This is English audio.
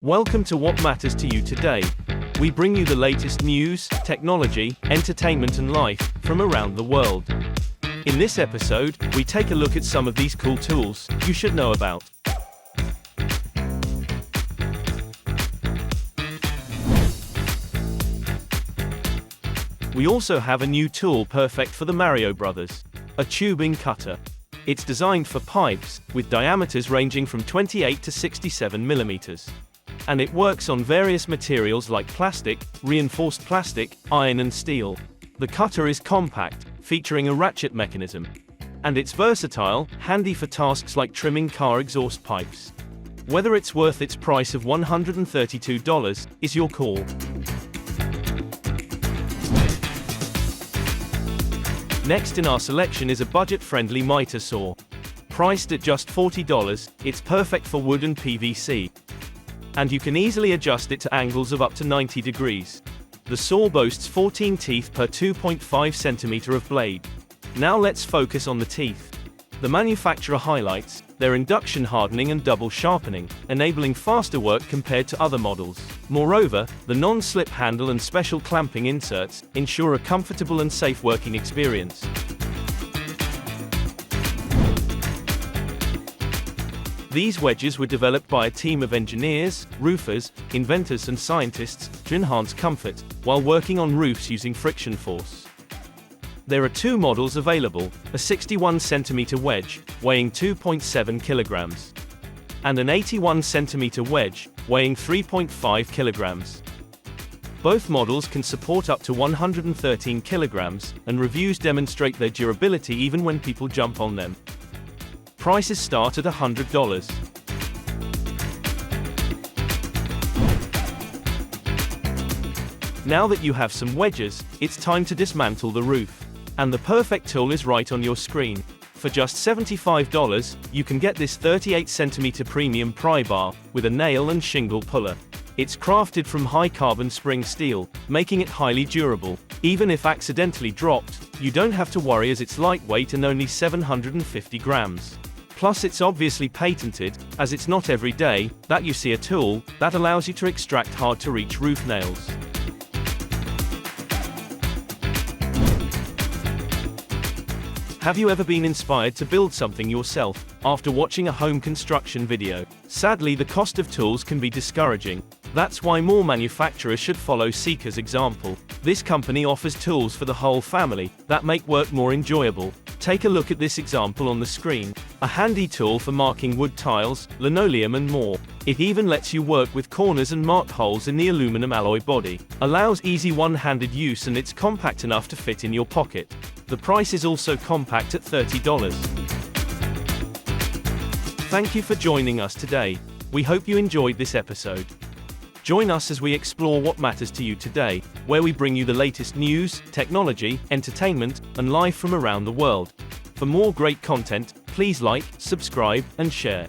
Welcome to What Matters to You Today. We bring you the latest news, technology, entertainment and life from around the world. In this episode, we take a look at some of these cool tools you should know about. We also have a new tool perfect for the Mario Brothers, a tubing cutter. It's designed for pipes, with diameters ranging from 28 to 67 millimeters. And it works on various materials like plastic, reinforced plastic, iron and steel. The cutter is compact, featuring a ratchet mechanism. And it's versatile, handy for tasks like trimming car exhaust pipes. Whether it's worth its price of $132 is your call. Next in our selection is a budget-friendly miter saw. Priced at just $40, it's perfect for wood and PVC. And you can easily adjust it to angles of up to 90 degrees. The saw boasts 14 teeth per 2.5 centimeter of blade. Now let's focus on the teeth. The manufacturer highlights their induction hardening and double sharpening, enabling faster work compared to other models. Moreover, the non-slip handle and special clamping inserts ensure a comfortable and safe working experience. These wedges were developed by a team of engineers, roofers, inventors and scientists to enhance comfort while working on roofs using friction force. There are two models available, a 61 centimeter wedge, weighing 2.7 kilograms, and an 81 centimeter wedge, weighing 3.5 kilograms. Both models can support up to 113 kilograms, and reviews demonstrate their durability even when people jump on them. Prices start at $100. Now that you have some wedges, it's time to dismantle the roof. And the perfect tool is right on your screen. For just $75, you can get this 38 centimeter premium pry bar with a nail and shingle puller. It's crafted from high-carbon spring steel, making it highly durable. Even if accidentally dropped, you don't have to worry as it's lightweight and only 750 grams. Plus it's obviously patented, as it's not every day that you see a tool that allows you to extract hard-to-reach roof nails. Have you ever been inspired to build something yourself after watching a home construction video? Sadly, the cost of tools can be discouraging. That's why more manufacturers should follow Seeker's example. This company offers tools for the whole family that make work more enjoyable. Take a look at this example on the screen. A handy tool for marking wood tiles, linoleum and more. It even lets you work with corners and mark holes in the aluminum alloy body. Allows easy one-handed use and it's compact enough to fit in your pocket. The price is also compact at $30. Thank you for joining us today. We hope you enjoyed this episode. Join us as we explore what matters to you today, where we bring you the latest news, technology, entertainment, and life from around the world. For more great content, please like, subscribe, and share.